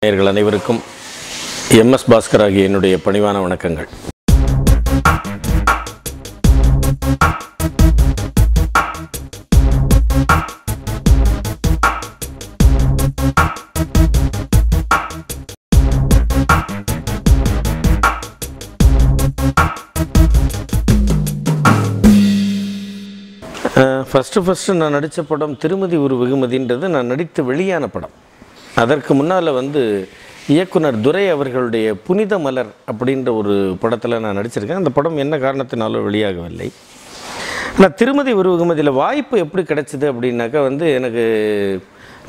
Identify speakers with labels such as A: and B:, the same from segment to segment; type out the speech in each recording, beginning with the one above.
A: நேயர்கள் அனைவருக்கும் எம்எஸ் பாஸ்கர் ஆகிய என்னுடைய பணிவான வணக்கங்கள். ஃபஸ்ட்டு நான் நடித்த படம் திருமதி ஒரு வெகுமதின்றது நான் நடித்து வெளியான படம். அதற்கு முன்னால் இயக்குனர் துரை அவர்களுடைய புனித மலர் அப்படின்ற ஒரு படத்தில் நான் நடிச்சிருக்கேன். அந்த படம் என்ன காரணத்தினாலும் வெளியாகவில்லை. ஆனால் திருமதி ஒரு வெகுமதியில் வாய்ப்பு எப்படி கிடைச்சிது அப்படின்னாக்கா எனக்கு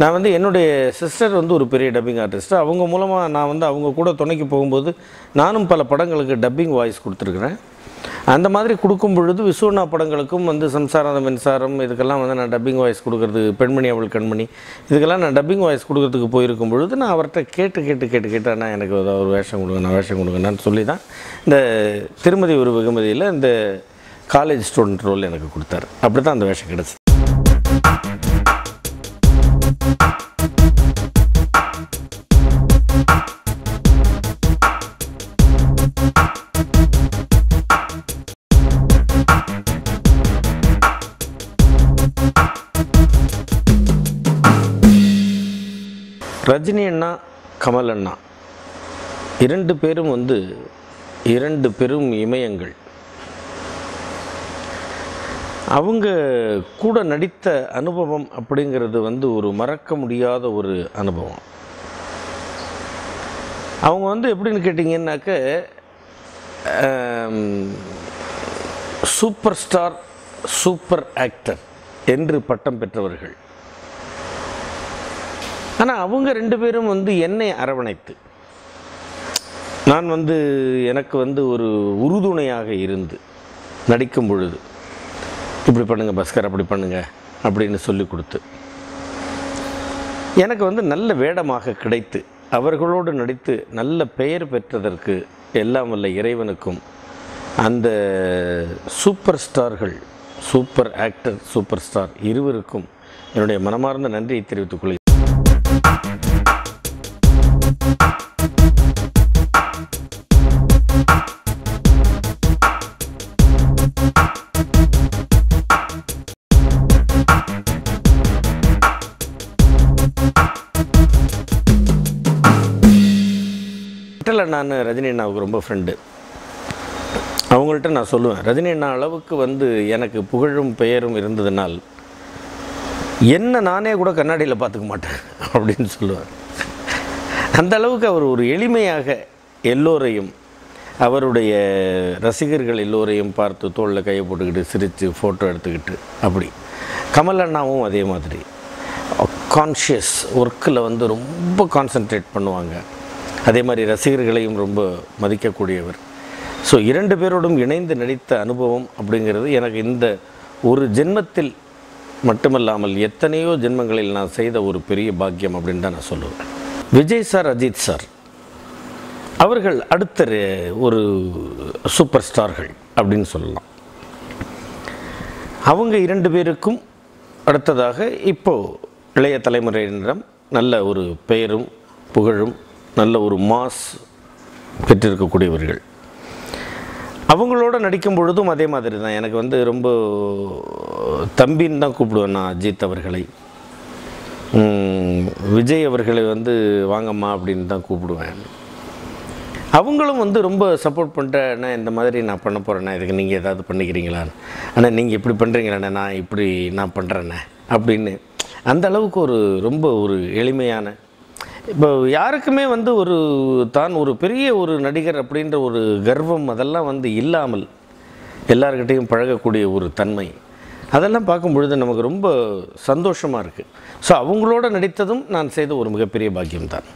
A: நான் என்னுடைய சிஸ்டர் ஒரு பெரிய டப்பிங் ஆர்டிஸ்ட். அவங்க மூலமாக நான் அவங்க கூட துணைக்கு போகும்போது நானும் பல படங்களுக்கு டப்பிங் வாய்ஸ் கொடுத்துருக்குறேன். அந்த மாதிரி கொடுக்கும் பொழுது விசுவனா படங்களுக்கும் சம்சாரம் மின்சாரம் இதுக்கெல்லாம் நான் டப்பிங் வாய்ஸ் கொடுக்குறது, பெண்மணி அவள் கண்மணி இதுக்கெல்லாம் நான் டப்பிங் வாய்ஸ் கொடுக்கறதுக்கு போயிருக்கும் பொழுது நான் அவர்கிட்ட கேட்டு அண்ணா எனக்கு ஒரு வேஷம் கொடுங்கன்னு சொல்லி தான் இந்த திருமதி ஒரு வெகுமதியில் இந்த காலேஜ் ஸ்டூடெண்ட் ரோல் எனக்கு கொடுத்தாரு. அப்படி தான் அந்த வேஷம் கிடச்சி. ரஜினி அண்ணா, கமல் அண்ணா இரண்டு பேரும் இரண்டு பெரும் இமயங்கள். அவங்க கூட நடித்த அனுபவம் அப்படிங்கிறது ஒரு மறக்க முடியாத ஒரு அனுபவம். அவங்க எப்படின்னு கேட்டிங்கன்னாக்க சூப்பர் ஸ்டார், சூப்பர் ஆக்டர் என்று பட்டம் பெற்றவர்கள். ஆனால் அவங்க ரெண்டு பேரும் என்னை அரவணைத்து நான் எனக்கு ஒரு உறுதுணையாக இருந்து நடிக்கும் பொழுது இப்படி பண்ணுங்கள் பாஸ்கர், அப்படி பண்ணுங்கள் அப்படின்னு சொல்லி கொடுத்து எனக்கு நல்ல வேடமாக கிடைத்து அவர்களோடு நடித்து நல்ல பெயர் பெற்றதற்கு எல்லாம் வல்ல இறைவனுக்கும் அந்த சூப்பர் ஸ்டார்கள், சூப்பர் ஆக்டர், சூப்பர் ஸ்டார் இருவருக்கும் என்னுடைய மனமார்ந்த நன்றியை தெரிவித்துக் கொள்கிறேன். நான் ரஜினி அண்ணாவுக்கு ரொம்ப ஃப்ரெண்டு. அவங்கள்ட்ட நான் சொல்லுவேன், ரஜினி அண்ணா அளவுக்கு எனக்கு புகழும் பெயரும் இருந்ததுனால் என்ன நானே கூட கண்ணாடியில் பார்த்துக்க மாட்டேன் அப்படின்னு சொல்லுவேன். அந்த அளவுக்கு அவர் ஒரு எளிமையாக எல்லோரையும், அவருடைய ரசிகர்கள் எல்லோரையும் பார்த்து தோளில் கையை போட்டுக்கிட்டு சிரித்து ஃபோட்டோ எடுத்துக்கிட்டு அப்படி. கமல் அண்ணாவும் அதே மாதிரி கான்ஷியஸ் ஒர்க்கில் ரொம்ப கான்சன்ட்ரேட் பண்ணுவாங்க. அதே மாதிரி ரசிகர்களையும் ரொம்ப மதிக்கக்கூடியவர். ஸோ இரண்டு பேரோடும் இணைந்து நடித்த அனுபவம் அப்படிங்கிறது எனக்கு இந்த ஒரு ஜென்மத்தில் மட்டுமல்லாமல் எத்தனையோ ஜென்மங்களில் நான் செய்த ஒரு பெரிய பாக்கியம் அப்படின்னு தான் நான் சொல்லுவேன். விஜய் சார், அஜித் சார் அவர்கள் அடுத்த ஒரு சூப்பர் ஸ்டார்கள் அப்படின்னு சொல்லலாம். அவங்க இரண்டு பேருக்கும் அடுத்ததாக இப்போது இளைய தலைமுறையினரிடம் நல்ல ஒரு பெயரும் புகழும் நல்ல ஒரு மாஸ் பெற்றிருக்கக்கூடியவர்கள். அவங்களோட நடிக்கும் பொழுதும் அதே மாதிரி தான் எனக்கு ரொம்ப தம்பின்னு தான் கூப்பிடுவேன் நான் அஜித் அவர்களை. விஜய் அவர்களை வாங்கம்மா அப்படின்னு தான் கூப்பிடுவேன். அவங்களும் ரொம்ப சப்போர்ட் பண்ணிட்டேன்னா இந்த மாதிரி நான் பண்ண போகிறேண்ணே, இதுக்கு நீங்கள் ஏதாவது பண்ணிக்கிறீங்களான்னு, ஆனால் நீங்கள் இப்படி பண்ணுறீங்களாண்ணே, நான் பண்ணுறேண்ணே அப்படின்னு. அந்த அளவுக்கு ரொம்ப ஒரு எளிமையான, இப்போ யாருக்குமே ஒரு தான் ஒரு பெரிய ஒரு நடிகர் அப்படின்ற ஒரு கர்வம் அதெல்லாம் இல்லாமல் எல்லார்கிட்டையும் பழகக்கூடிய ஒரு தன்மை, அதெல்லாம் பார்க்கும் பொழுது நமக்கு ரொம்ப சந்தோஷமாக இருக்குது. ஸோ அவங்களோட நடித்ததும் நான் செய்த ஒரு மிகப்பெரிய பாக்கியம்தான்.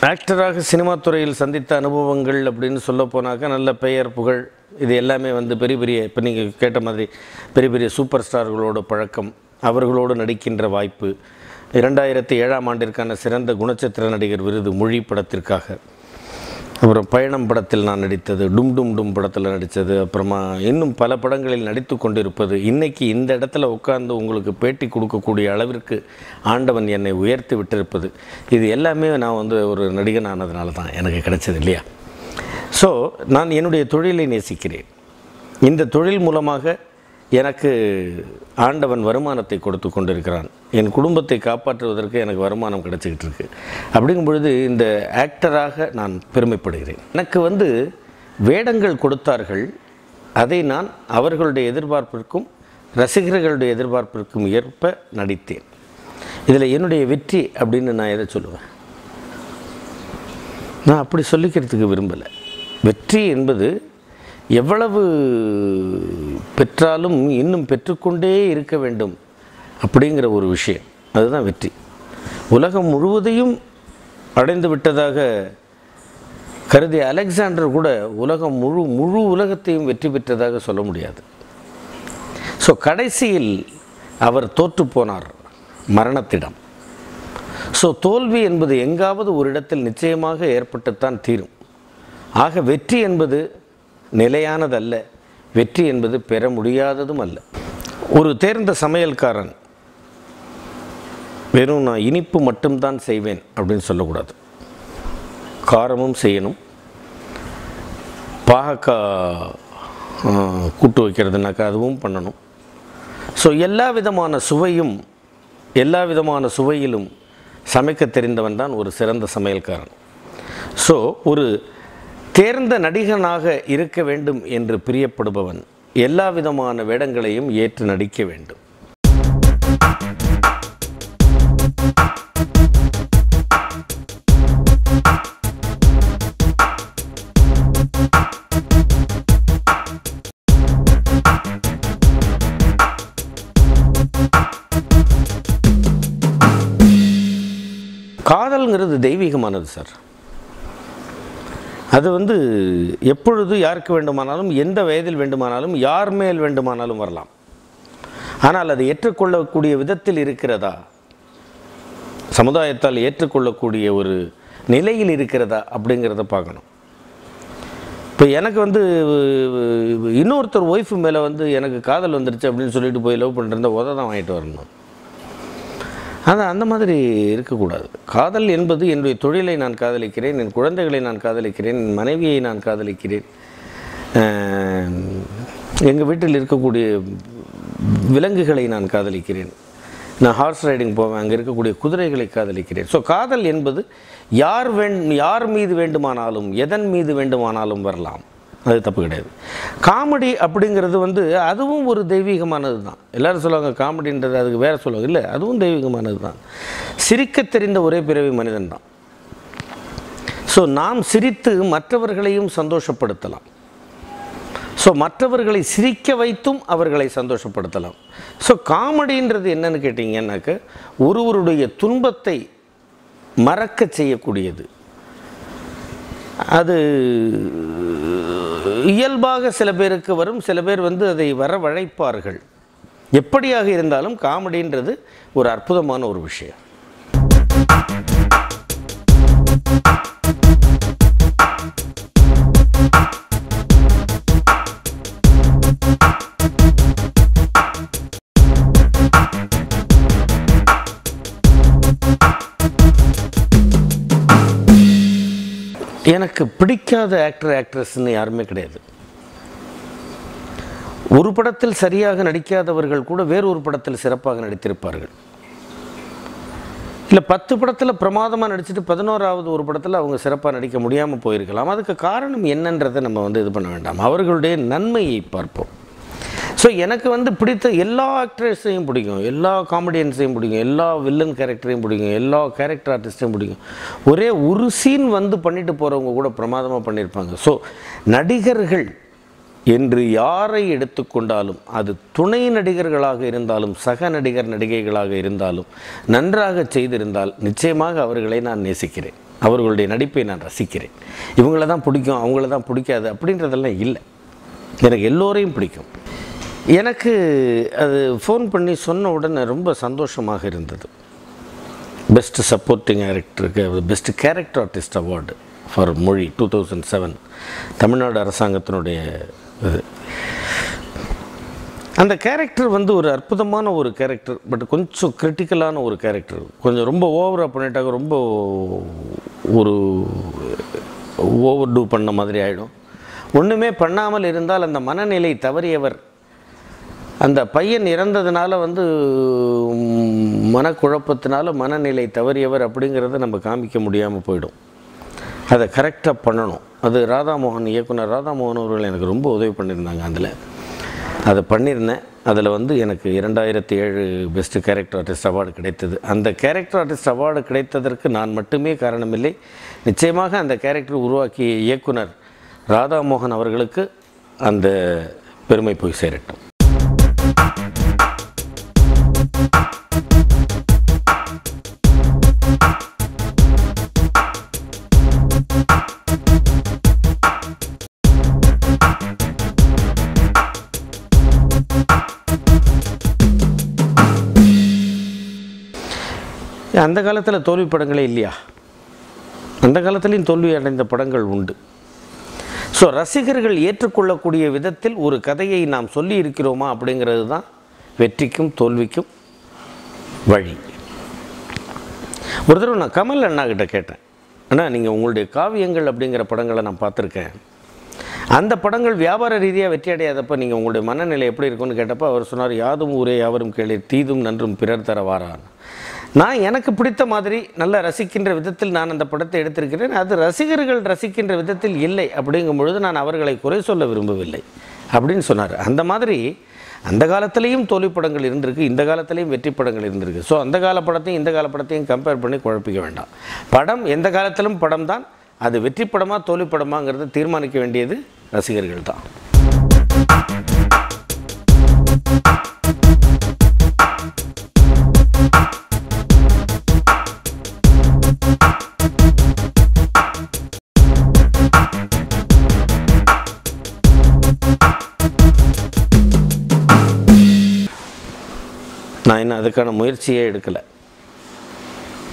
A: ஆக்டராக சினிமா துறையில் சந்தித்த அனுபவங்கள் அப்படின்னு சொல்ல போனாக்கா நல்ல பெயர் புகழ் இது எல்லாமே பெரிய இப்போ நீங்கள் கேட்ட மாதிரி பெரிய சூப்பர் ஸ்டார்களோட பழக்கம், அவர்களோடு நடிக்கின்ற வாய்ப்பு, 2007ஆம் ஆண்டிற்கான சிறந்த குணச்சித்திர நடிகர் விருது மொழி படத்திற்காக. அப்புறம் பயணம் படத்தில் நான் நடித்தது, டும் டும் டும் படத்தில் நடித்தது, அப்புறமா இன்னும் பல படங்களில் நடித்து கொண்டிருப்பது, இன்றைக்கி இந்த இடத்துல உட்கார்ந்து உங்களுக்கு பேட்டி கொடுக்கக்கூடிய அளவிற்கு ஆண்டவன் என்னை உயர்த்தி விட்டிருப்பது, இது எல்லாமே நான் வந்து ஒரு நடிகன் ஆனதுனால தான் எனக்கு கிடைச்சது இல்லையா. ஸோ நான் என்னுடைய தொழிலை நேசிக்கிறேன். இந்த தொழில் மூலமாக எனக்கு ஆண்டவன் வருமானத்தை கொடுத்து கொண்டிருக்கிறான். என் குடும்பத்தை காப்பாற்றுவதற்கு எனக்கு வருமானம் கிடைச்சிக்கிட்டு இருக்கு. அப்படிங்கும் பொழுது இந்த ஆக்டராக நான் பெருமைப்படுகிறேன். எனக்கு வந்து வேடங்கள் கொடுத்தார்கள், அதை நான் அவர்களுடைய எதிர்பார்ப்பிற்கும் ரசிகர்களுடைய எதிர்பார்ப்பிற்கும் ஏற்ப நடித்தேன். இதில் என்னுடைய வெற்றி அப்படின்னு நான் எதை சொல்லுவேன்? நான் அப்படி சொல்லிக்கிறதுக்கு விரும்பலை. வெற்றி என்பது எவ்வளவு பெற்றாலும் இன்னும் பெற்றுக்கொண்டே இருக்க வேண்டும் அப்படிங்கிற ஒரு விஷயம், அதுதான் வெற்றி. உலகம் முழுவதையும் அடைந்து விட்டதாக கருதிய அலெக்சாண்டர் கூட உலகம் முழு உலகத்தையும் வெற்றி பெற்றதாக சொல்ல முடியாது. ஸோ கடைசியில் அவர் தோற்று போனார் மரணத்திடம். ஸோ தோல்வி என்பது எங்காவது ஒரு இடத்தில் நிச்சயமாக ஏற்பட்டுத்தான் தீரும். ஆக வெற்றி என்பது நிலையானதல்ல, வெற்றி என்பது பெற முடியாததும் அல்ல. ஒரு தேர்ந்த சமையல்காரன் வெறும் நான் இனிப்பு மட்டும்தான் செய்வேன் அப்படின்னு சொல்லக்கூடாது. காரமும் செய்யணும். பாகக்காய் கூட்டு வைக்கிறதுனாக்கா அதுவும் பண்ணணும். ஸோ எல்லா விதமான சுவையிலும் சமைக்க தெரிந்தவன் தான் ஒரு சிறந்த சமையல்காரன். ஸோ ஒரு தேர்ந்த நடிகனாக இருக்க வேண்டும் என்று பிரியப்படுபவன் எல்லா விதமான வேடங்களையும் ஏற்று நடிக்க வேண்டும். காதல்ங்கிறது தெய்வீகமானது சார். அது வந்து எப்பொழுது யாருக்கு வேண்டுமானாலும் எந்த வயதில் வேண்டுமானாலும் யார் மேல் வேண்டுமானாலும் வரலாம். ஆனால் அது ஏற்றுக்கொள்ளக்கூடிய விதத்தில் இருக்கிறதா, சமுதாயத்தால் ஏற்றுக்கொள்ளக்கூடிய ஒரு நிலையில் இருக்கிறதா அப்படிங்கிறத பார்க்கணும். இப்போ எனக்கு வந்து இன்னொருத்தர் ஒய்ஃபு மேலே வந்து எனக்கு காதல் வந்துருச்சு அப்படின்னு சொல்லிட்டு போய் லவ் பண்ணிருந்தால் தான் வாங்கிட்டு வரணும். ஆனால் அந்த மாதிரி இருக்கக்கூடாது. காதல் என்பது என்னுடைய தொழிலை நான் காதலிக்கிறேன், என் குழந்தைகளை நான் காதலிக்கிறேன், என் மனைவியை நான் காதலிக்கிறேன், எங்கள் வீட்டில் இருக்கக்கூடிய விலங்குகளை நான் காதலிக்கிறேன், நான் ஹார்ஸ் ரைடிங் போவேன், அங்கே இருக்கக்கூடிய குதிரைகளை காதலிக்கிறேன். ஸோ காதல் என்பது யார் மீது வேண்டுமானாலும் எதன் மீது வேண்டுமானாலும் வரலாம், அது தப்பு கிடையாது. காமெடி அப்படிங்கிறது வந்து அதுவும் ஒரு தெய்வீகமானது தான். எல்லோரும் சொல்லுவாங்க காமெடின்றது அதுக்கு வேறு சொல்லுவாங்க, இல்லை அதுவும் தெய்வீகமானது தான். சிரிக்க தெரிந்த ஒரே பிறவி மனிதன் தான். ஸோ நாம் சிரித்து மற்றவர்களையும் சந்தோஷப்படுத்தலாம். ஸோ மற்றவர்களை சிரிக்க வைத்தும் அவர்களை சந்தோஷப்படுத்தலாம். ஸோ காமெடின்றது என்னன்னு கேட்டிங்கன்னாக்க ஒருவருடைய துன்பத்தை மறக்க செய்யக்கூடியது. அது இயல்பாக சில பேருக்கு வரும், சில பேர் வந்து அதை வரவழைப்பார்கள். எப்படியாக இருந்தாலும் காமெடின்றது ஒரு அற்புதமான ஒரு விஷயம். எனக்கு பிடிக்காத ஆக்ட்ரஸ்ன்னு யாருமே கிடையாது. ஒரு படத்தில் சரியாக நடிக்காதவர்கள் கூட வேறொரு படத்தில் சிறப்பாக நடித்திருப்பார்கள். இல்லை 10 படத்தில் பிரமாதமாக நடிச்சுட்டு 11ஆவது ஒரு படத்தில் அவங்க சிறப்பாக நடிக்க முடியாமல் போயிருக்கலாம். அதுக்கு காரணம் என்னன்றதை நம்ம வந்து இது பண்ண வேண்டாம், அவர்களுடைய நன்மையை பார்ப்போம். ஸோ எனக்கு வந்து பிடித்த எல்லா ஆக்ட்ரஸையும் பிடிக்கும், எல்லா காமெடியன்ஸையும் பிடிக்கும், எல்லா வில்லன் கேரக்டரையும் பிடிக்கும், எல்லா கேரக்டர் ஆர்டிஸ்ட்டையும் பிடிக்கும். ஒரே ஒரு சீன் வந்து பண்ணிட்டு போகிறவங்க கூட பிரமாதமாக பண்ணியிருப்பாங்க. ஸோ நடிகர்கள் என்று யாரை எடுத்துக்கொண்டாலும், அது துணை நடிகர்களாக இருந்தாலும் சக நடிகைகளாக இருந்தாலும் நன்றாக செய்திருந்தால் நிச்சயமாக அவர்களை நான் நேசிக்கிறேன், அவர்களுடைய நடிப்பை நான் ரசிக்கிறேன். இவங்கள தான் பிடிக்கும், அவங்கள தான் பிடிக்காது அப்படின்றதெல்லாம் இல்லை. எனக்கு எல்லோரையும் பிடிக்கும். எனக்கு அது ஃபோன் பண்ணி சொன்ன உடனே ரொம்ப சந்தோஷமாக இருந்தது. பெஸ்ட் சப்போர்ட்டிங் ஆக்டருக்கு best character artist award for Mozhi 2007 Tamil Nadu அரசாங்கத்தினுடைய இது. அந்த கேரக்டர் வந்து ஒரு அற்புதமான ஒரு கேரக்டர், பட் கொஞ்சம் கிரிட்டிக்கலான ஒரு கேரக்டர். கொஞ்சம் ரொம்ப ஓவராக பண்ணிட்டாங்க, ரொம்ப ஒரு ஓவர் டூ பண்ண மாதிரி ஆகிடும். ஒன்றுமே பண்ணாமல் இருந்தால் அந்த மனநிலை தவறியவர், அந்த பையன் இறந்ததுனால வந்து மனக்குழப்பத்தினால மனநிலை தவறியவர் அப்படிங்கிறத நம்ம காமிக்க முடியாமல் போயிடும். அதை கரெக்டாக பண்ணணும். அது ராதாமோகன், இயக்குனர் ராதாமோகன் அவர்கள் எனக்கு ரொம்ப உதவி பண்ணியிருந்தாங்க. அதில் அதை பண்ணியிருந்தேன். அதில் வந்து எனக்கு 2007 பெஸ்ட் கேரக்டர் ஆர்டிஸ்ட் அவார்டு கிடைத்தது. அந்த கேரக்டர் ஆர்டிஸ்ட் அவார்டு கிடைத்ததற்கு நான் மட்டுமே காரணமில்லை. நிச்சயமாக அந்த கேரக்டர் உருவாக்கிய இயக்குனர் ராதாமோகன் அவர்களுக்கு அந்த பெருமை போய் சேரட்டும். அந்த காலத்தில் தோல்வி படங்களே இல்லையா? அந்த காலத்துலேயும் தோல்வி அடைந்த படங்கள் உண்டு. ஸோ ரசிகர்கள் ஏற்றுக்கொள்ளக்கூடிய விதத்தில் ஒரு கதையை நாம் சொல்லி இருக்கிறோமா அப்படிங்கிறது தான் வெற்றிக்கும் தோல்விக்கும் வழி. ஒரு தடவை நான் கமல் அண்ணா கிட்ட கேட்டேன், அண்ணா நீங்கள் உங்களுடைய காவியங்கள் அப்படிங்கிற படங்களை நான் பார்த்துருக்கேன், அந்த படங்கள் வியாபார ரீதியாக வெற்றி அடையாதப்போ நீங்கள் உங்களுடைய மனநிலை எப்படி இருக்குன்னு கேட்டப்போ அவர் சொன்னார், யாதும் ஊரே யாவரும் கேளீர் தீதும் நன்றும் பிறர் தர வாரான். நான் எனக்கு பிடித்த மாதிரி நல்ல ரசிக்கின்ற விதத்தில் நான் அந்த படத்தை எடுத்திருக்கிறேன். அது ரசிகர்கள் ரசிக்கின்ற விதத்தில் இல்லை அப்படிங்கும் பொழுது நான் அவர்களை குறை சொல்ல விரும்பவில்லை அப்படின்னு சொன்னார். அந்த மாதிரி அந்த காலத்திலையும் தோல்வி படங்கள் இருந்திருக்கு, இந்த காலத்திலையும் வெற்றி படங்கள் இருந்திருக்கு. ஸோ அந்த கால படத்தையும் இந்த கால படத்தையும் கம்பேர் பண்ணி குழப்பிக்க வேண்டாம். படம் எந்த காலத்திலும் படம் தான். அது வெற்றி படமா தோல்வி படமாங்கிறத தீர்மானிக்க வேண்டியது ரசிகர்கள் தான். நான் இன்னும் அதுக்கான முயற்சியே எடுக்கலை.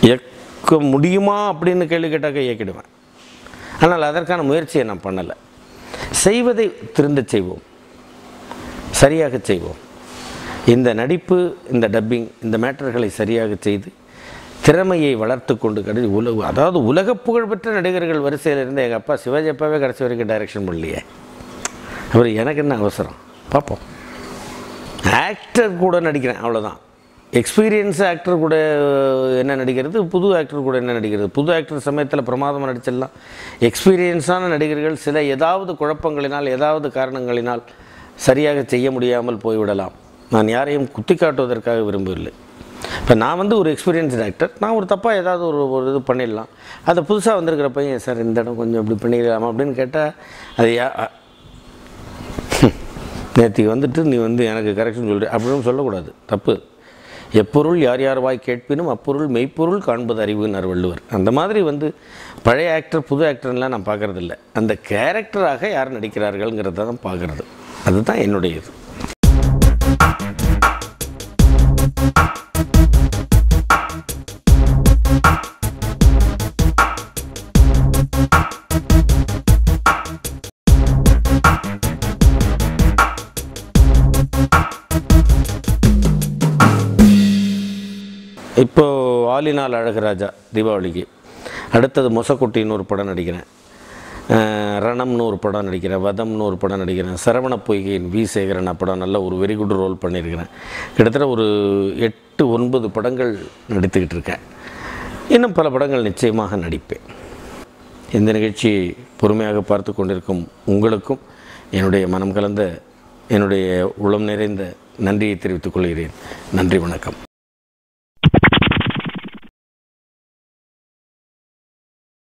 A: இயக்க முடியுமா அப்படின்னு கேள்வி கேட்டாக்க இயக்கிடுவேன். ஆனால் அதற்கான முயற்சியை நான் பண்ணலை. செய்வதை திருந்த செய்வோம், சரியாக செய்வோம். இந்த நடிப்பு, இந்த டப்பிங், இந்த மேட்டர்களை சரியாக செய்து திறமையை வளர்த்து கொண்டு அதாவது உலக புகழ்பெற்ற நடிகர்கள் வரிசையில் இருந்த எங்கள் அப்பா சிவாஜி அப்பாவே கடைசி வரைக்கும் டைரக்ஷன் பண்ணலையே. அவர் எனக்கு என்ன அவசரம், பார்ப்போம். ஆக்டர் கூட நடிக்கிறேன், அவ்வளோதான். எக்ஸ்பீரியன்ஸ் ஆக்டர் கூட என்ன நடிக்கிறது, புது ஆக்டர் கூட என்ன நடிக்கிறது. புது ஆக்டர் சமயத்தில் பிரமாதமாக நடிச்சிடலாம். எக்ஸ்பீரியன்ஸான நடிகர்கள் சில ஏதாவது குழப்பங்களினால், ஏதாவது காரணங்களினால் சரியாக செய்ய முடியாமல் போய்விடலாம். நான் யாரையும் குத்தி காட்டுவதற்காக விரும்பவில்லை. இப்போ நான் வந்து ஒரு எக்ஸ்பீரியன்ஸ்டு ஆக்டர், நான் ஒரு தப்பாக ஏதாவது ஒரு இது பண்ணிடலாம். அதை புதுசாக வந்திருக்கிற பையன், சார் இந்த இடம் கொஞ்சம் இப்படி பண்ணிடலாமா அப்படின்னு கேட்டால் அது நேற்றுக்கு வந்துட்டு நீ வந்து எனக்கு கரெக்ஷன் சொல்கிற அப்படின்னு சொல்லக்கூடாது, தப்பு. எப்பொருள் யார் யார் வாய் கேட்பினும் அப்பொருள் மெய்ப்பொருள் காண்பது அறிவுன்னு வள்ளுவர். அந்த மாதிரி வந்து பழைய ஆக்டர் புது ஆக்டர்லாம் நான் பார்க்குறதில்ல. அந்த கேரக்டராக யார் நடிக்கிறார்கள்ங்கிறத தான் பார்க்குறது. அதுதான் என்னுடைய இது. இப்போது ஆலினால் அழகுராஜா தீபாவளிக்கு, அடுத்தது மொசக்குட்டின்னு ஒரு படம் நடிக்கிறேன், ரணம்னு ஒரு படம் நடிக்கிறேன், வதம்னு ஒரு படம் நடிக்கிறேன், சரவண பொய்கையின் வி சேகரன் படம் நல்ல ஒரு வெரி குட் ரோல் பண்ணியிருக்கிறேன். கிட்டத்தட்ட ஒரு 8-9 படங்கள் நடித்துக்கிட்டு இருக்கேன். இன்னும் பல படங்கள் நிச்சயமாக நடிப்பேன். இந்த நிகழ்ச்சியை பொறுமையாக பார்த்து கொண்டிருக்கும் உங்களுக்கும் என்னுடைய மனம் கலந்த, என்னுடைய உளம் நிறைந்த நன்றியை தெரிவித்துக் கொள்கிறேன். நன்றி, வணக்கம்.